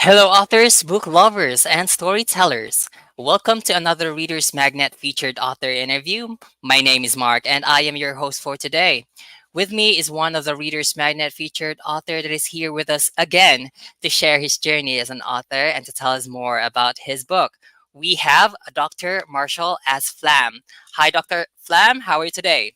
Hello, authors, book lovers, and storytellers. Welcome to another Reader's Magnet featured author interview. My name is Mark, and I am your host for today. With me is one of the Reader's Magnet featured author that is here with us again to share his journey as an author and to tell us more about his book. We have Dr. Marshall as Flam. Hi, Dr. Flam. How are you today?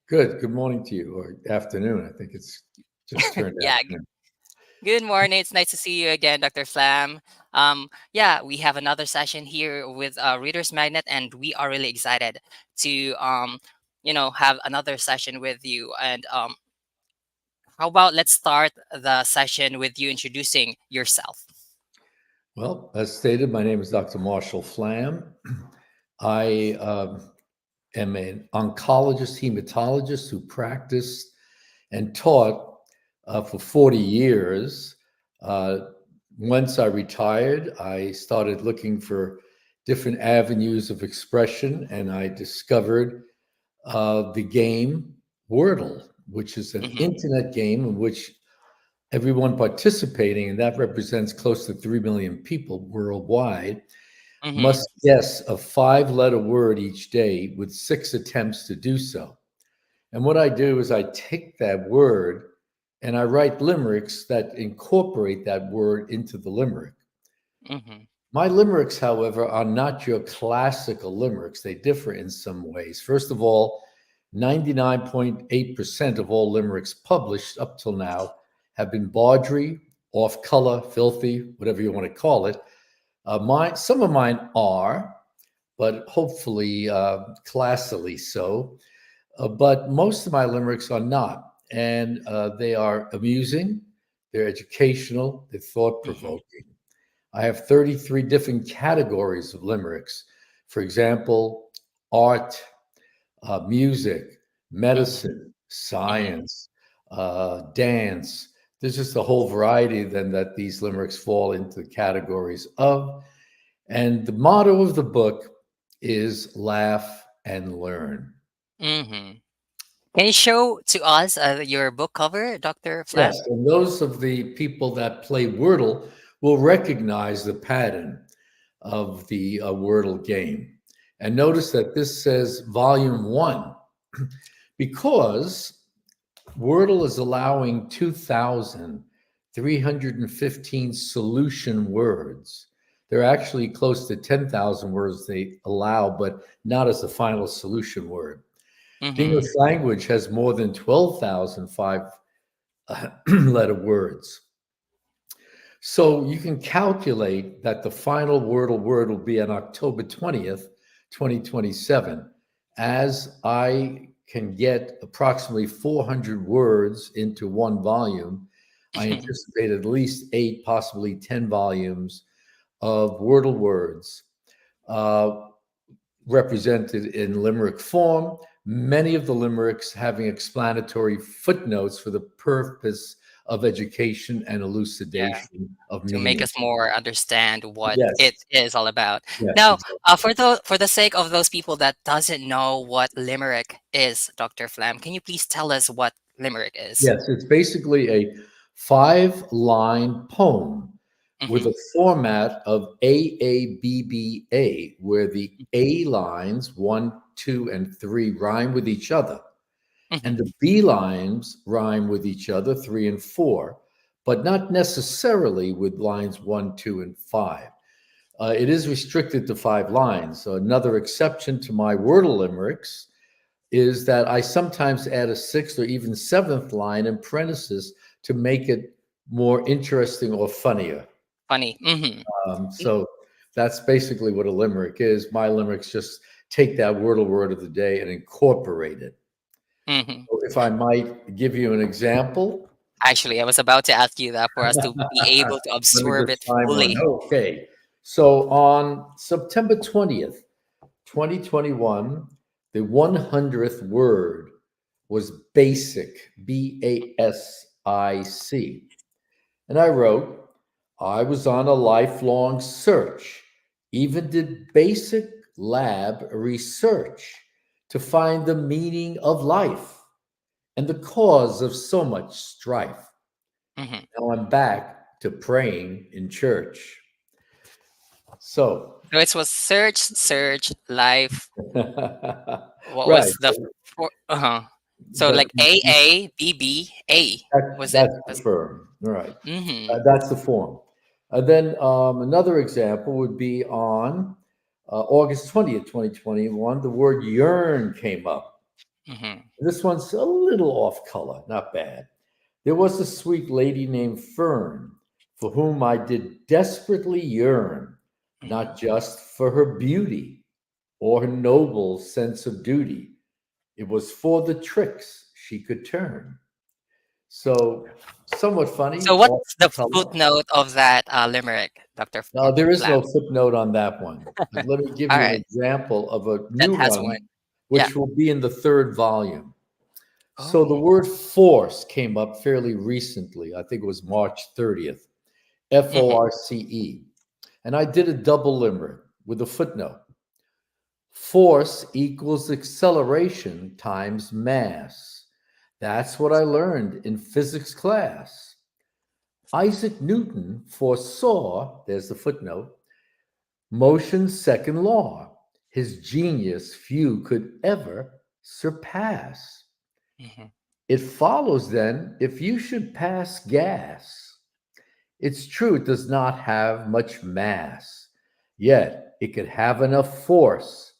Good. Good morning to you, or afternoon. I think it's just turned Yeah, afternoon. good morning. It's nice to see you again, Dr. Flam. Yeah, we have another session here with Reader's Magnet, and we are really excited to, have another session with you. And how about let's start the session with you introducing yourself? Well, as stated, my name is Dr. Marshall Flam. I am an oncologist, hematologist who practiced and taught for 40 years. Uh, Once I retired, I started looking for different avenues of expression, and I discovered the game Wordle, which is an Mm-hmm. internet game in which everyone participating, and that represents close to 3 million people worldwide, Mm-hmm. must guess a five-letter word each day with six attempts to do so. And what I do is I take that word and I write limericks that incorporate that word into the limerick. Mm-hmm. My limericks, however, are not your classical limericks. They differ in some ways. First of all, 99.8% of all limericks published up till now have been bawdry, off color, filthy, whatever you want to call it. Some of mine are, but hopefully classily so. But most of my limericks are not. And they are amusing, they're educational, they're thought Mm-hmm. provoking. I have 33 different categories of limericks. For example, art, music, Mm-hmm. medicine, Mm-hmm. science, dance. There's just a whole variety then that these limericks fall into the categories of. And the motto of the book is laugh and learn. Mm-hmm. Can you show to us your book cover, Dr. Yes, Flam? and those of the people that play Wordle will recognize the pattern of the Wordle game. And notice that this says volume one because Wordle is allowing 2,315 solution words. There are actually close to 10,000 words they allow, but not as the final solution word. The Mm-hmm. English language has more than 12,005 letter words. So you can calculate that the final Wordle word will be on October 20th, 2027, as I can get approximately 400 words into one volume. I anticipate at least eight, possibly 10 volumes of Wordle words uh, represented in limerick form, many of the limericks having explanatory footnotes for the purpose of education and Yeah. elucidation of To make meaning. us more understand what it Yes, is all about. yes, Now, exactly. for the sake of those people that doesn't know what limerick is, Dr. Flam, can you please tell us what limerick is? Yes, it's basically a five-line poem with Mm-hmm. a format of AABBA, where the A lines, one, two, and three, rhyme with each other. Mm-hmm. And the B lines rhyme with each other, three and four, but not necessarily with lines one, two, and five. It is restricted to five lines. So another exception to my Wordle limericks is that I sometimes add a sixth or even seventh line in parentheses to make it more interesting or funnier. Funny. Mm-hmm. So that's basically what a limerick is. My limericks just take that Wordle word of the day and incorporate it. Mm-hmm. So if I might give you an example, Actually, I was about to ask you that for us to be able to let me absorb just it find one. fully. Okay. So on September 20th, 2021, the 100th word was basic, BASIC. And I wrote, I was on a lifelong search, even did basic lab research to find the meaning of life and the cause of so much strife. Mm-hmm. Now I'm back to praying in church. So, So it was search, search, life. What right. was the for? So But like AABBA that's the was. firm. Right. Mm-hmm. That's the form. Then another example would be on August 20th, 2021, the word yearn came up. Mm-hmm. This one's a little off color, not bad. There was a sweet lady named Fern for whom I did desperately yearn, Mm-hmm. not just for her beauty or her noble sense of duty. It was for the tricks she could turn. So, somewhat funny, So off what's the color. footnote of that limerick, Doctor There is Flam? no footnote on that one. But let me give All you an right, example of a that new has one. one, Yeah. which will be in the third volume. So the Oh. word force came up fairly recently. I think it was March 30th, Mm-hmm. FORCE. And I did a double limerick with a footnote. Force equals acceleration times mass. That's what I learned in physics class. Isaac Newton foresaw, there's the footnote, motion's second law. His genius few could ever surpass. Mm-hmm. It follows then, if you should pass gas, it's true it does not have much mass, yet it could have enough force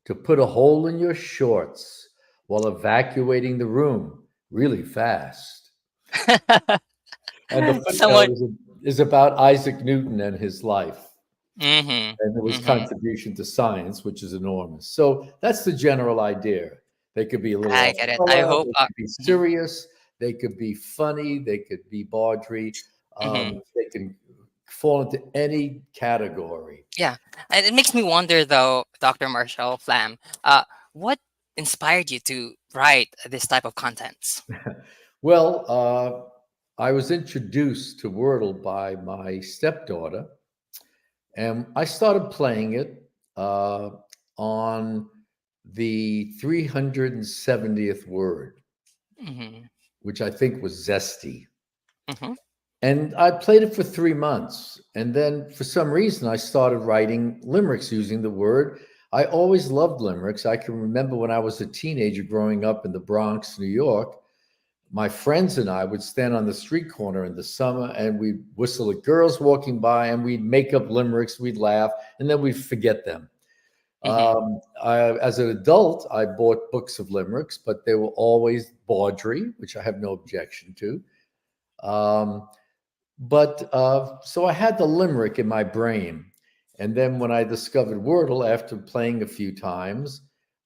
to put a hole in your shorts while evacuating the room really fast. And the footnote Somewhat. is about Isaac Newton and his life Mm-hmm. and his Mm-hmm. contribution to science, which is enormous. So that's the general idea. They could be a little I off get it. I color, hope. they could be Mhm, serious, they could be funny, they could be bawdry, mhm. they can fall into any category. Yeah, and it makes me wonder, though, Doctor Marshall Flam. What inspired you to write this type of contents? Well, I was introduced to Wordle by my stepdaughter, and I started playing it on the 370th word, Mm-hmm. which I think was zesty. Mm-hmm. And I played it for 3 months. And then for some reason, I started writing limericks using the word. I always loved limericks. I can remember when I was a teenager growing up in the Bronx, New York, my friends and I would stand on the street corner in the summer and we'd whistle at girls walking by and we'd make up limericks, we'd laugh, and then we'd forget them. Mm-hmm. As an adult, I bought books of limericks, but they were always bawdry, which I have no objection to. Um, but so I had the limerick in my brain. And then when I discovered Wordle after playing a few times,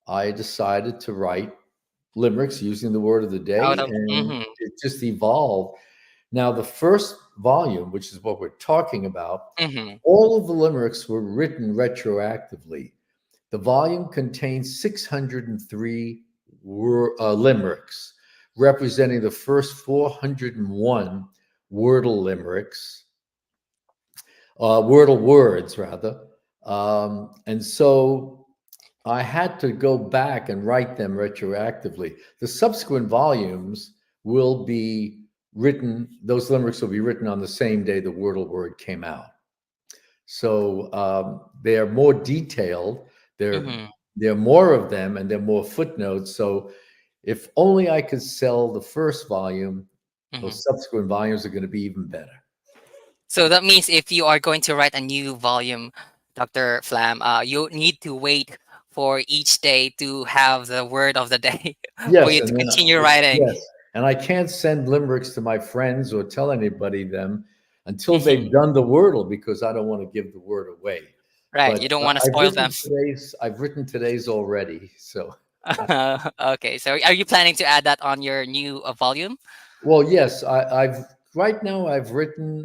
I decided to write limericks using the word of the Out day, of. and Mm-hmm. it just evolved. Now, the first volume, which is what we're talking about, Mm-hmm. all of the limericks were written retroactively. The volume contains 603 limericks, representing the first 401 Wordle limericks, Wordle words, rather. And so I had to go back and write them retroactively. The subsequent volumes will be written, those limericks will be written on the same day the Wordle word came out. So they are more detailed. There, Mm-hmm. there are more of them, and there are more footnotes. So if only I could sell the first volume, Mm-hmm. those subsequent volumes are going to be even better. So that means if you are going to write a new volume, Doctor Flam, you need to wait for each day to have the word of the day for Yes, you to and then continue writing. yes, and I can't send limericks to my friends or tell anybody them until they've Mm-hmm. done the Wordle because I don't want to give the word away. Right, But you don't want to spoil them. I've written today's already. So, Okay, so are you planning to add that on your new volume? well, yes, I've right now I've written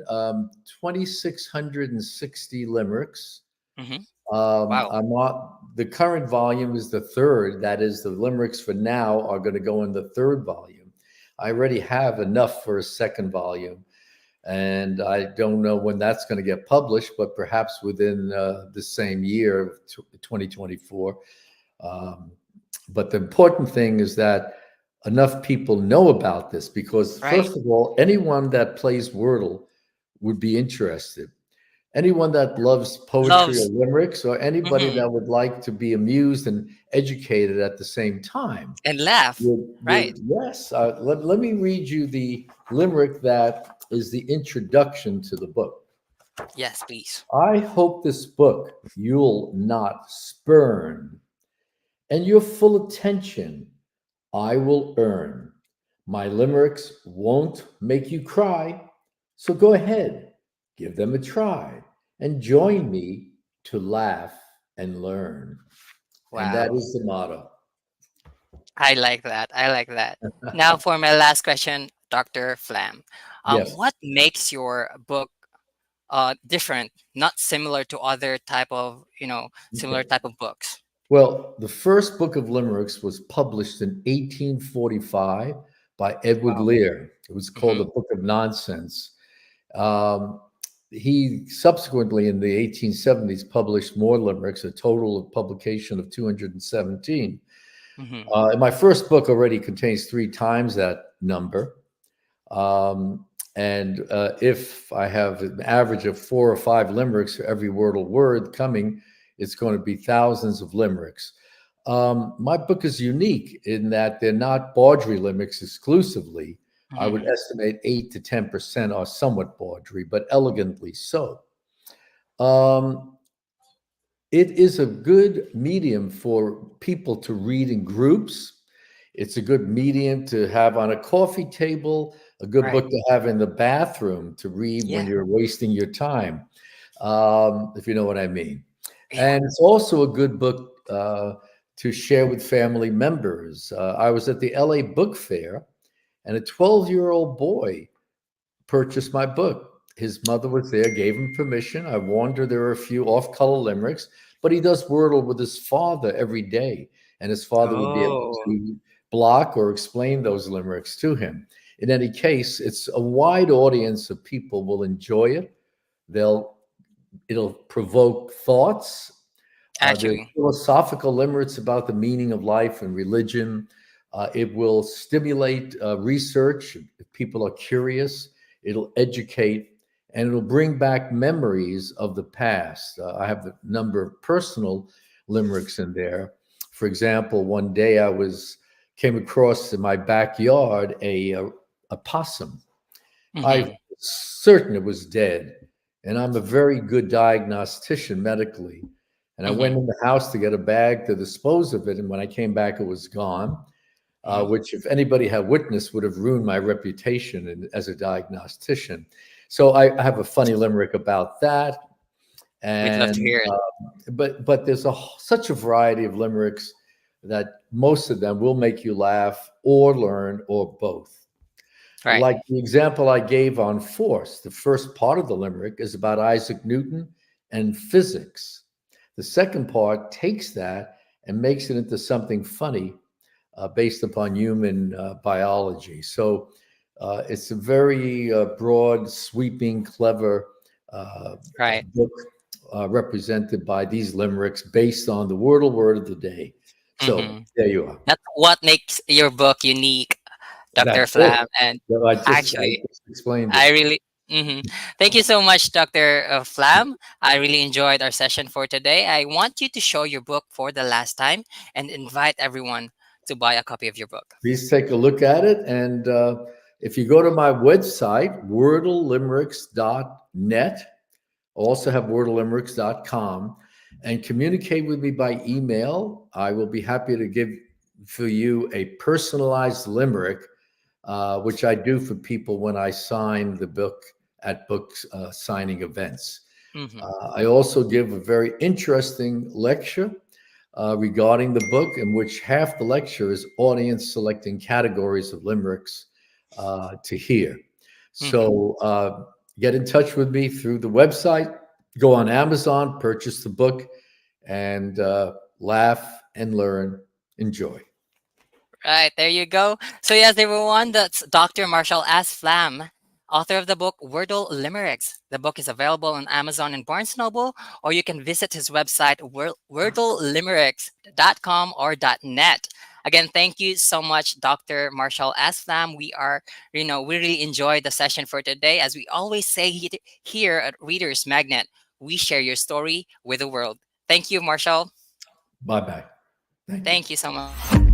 2,660 limericks. Mm-hmm. Wow. I'm not, the current volume is the third. That is, the limericks for now are going to go in the third volume. I already have enough for a second volume, and I don't know when that's going to get published, but perhaps within the same year, 2024. Um, but the important thing is that enough people know about this because, Right. first of all, anyone that plays Wordle would be interested. Anyone that loves poetry or Loves. limericks, or anybody Hmm. that would like to be amused and educated at the same time. And laugh. Would Right. yes. Let me read you the limerick that is the introduction to the book. Yes, please. I hope this book you'll not spurn, and your full attention I will earn. My limericks won't make you cry, so go ahead, give them a try, and join me to laugh and learn. And that Wow. is the motto. I like that. I like that. Now for my last question, Dr. Flam. Yes. What makes your book different, not similar to other type of, similar Okay. type of books? Well, the first book of limericks was published in 1845 by Edward Wow. Lear. It was called Mm-hmm. the Book of Nonsense. Um, he subsequently, in the 1870s, published more limericks, a total of publication of 217. Mm-hmm. And my first book already contains three times that number. Um, and if I have an average of 4 or 5 limericks for every wordle word coming, it's going to be thousands of limericks. My book is unique in that they're not Baudry limericks exclusively. I would Mm-hmm. estimate 8 to 10% are somewhat Baudry, but elegantly so. Um, it is a good medium for people to read in groups. It's a good medium to have on a coffee table, a good Right. book to have in the bathroom to read when Yeah. you're wasting your time, if you know what I mean. Yeah. And it's also a good book to share with family members. I was at the LA Book Fair, and a 12-year-old boy purchased my book. His mother was there, gave him permission. I warned her there were a few off-color limericks, but he does Wordle with his father every day, and his father would be able Oh, to block or explain those limericks to him. In any case, it's a wide audience of people will enjoy it. They'll It'll provoke thoughts. There's actually. philosophical limericks about the meaning of life and religion. It will stimulate research if people are curious. It'll educate, and it'll bring back memories of the past. I have a number of personal limericks in there. For example, one day came across in my backyard a possum. I was Mm-hmm. certain it was dead, and I'm a very good diagnostician medically. And I went Mm-hmm. in the house to get a bag to dispose of it, and when I came back, it was gone. Mm-hmm. Which, if anybody had witnessed, would have ruined my reputation as a diagnostician. So I have a funny limerick about that, We'd love to and hear it. but there's such a variety of limericks that most of them will make you laugh or learn or both. Right. Like the example I gave on force, the first part of the limerick is about Isaac Newton and physics. The second part takes that and makes it into something funny based upon human biology. So it's a very broad, sweeping, clever Right. book represented by these limericks based on the wordle word of the day. So Mm-hmm. there you are. That's what makes your book unique, Dr. That's it. Flam. And So I actually, just explained I it. really, hmm thank you so much, Dr. Flam. I really enjoyed our session for today. I want you to show your book for the last time and invite everyone to buy a copy of your book. Please take a look at it. And if you go to my website, wordlelimericks.net, I also have wordlelimericks.com, and communicate with me by email. I will be happy to give for you a personalized limerick, which I do for people when I sign the book at book signing events. Hmm. I also give a very interesting lecture regarding the book, in which half the lecture is audience selecting categories of limericks to hear. Hmm. So get in touch with me through the website, go on Amazon, purchase the book, and laugh and learn. Enjoy. Right, there you go. So, yes, everyone, that's Dr. Marshall S. Flam, author of the book Wordle Limericks. The book is available on Amazon and Barnes Noble, or you can visit his website, wordlelimerics.com or .net. Again, thank you so much, Dr. Marshall S. Flam. We really enjoyed the session for today. As we always say here at Readers Magnet, we share your story with the world. Thank you, Marshall. Bye bye. Thank you. Thank you so much.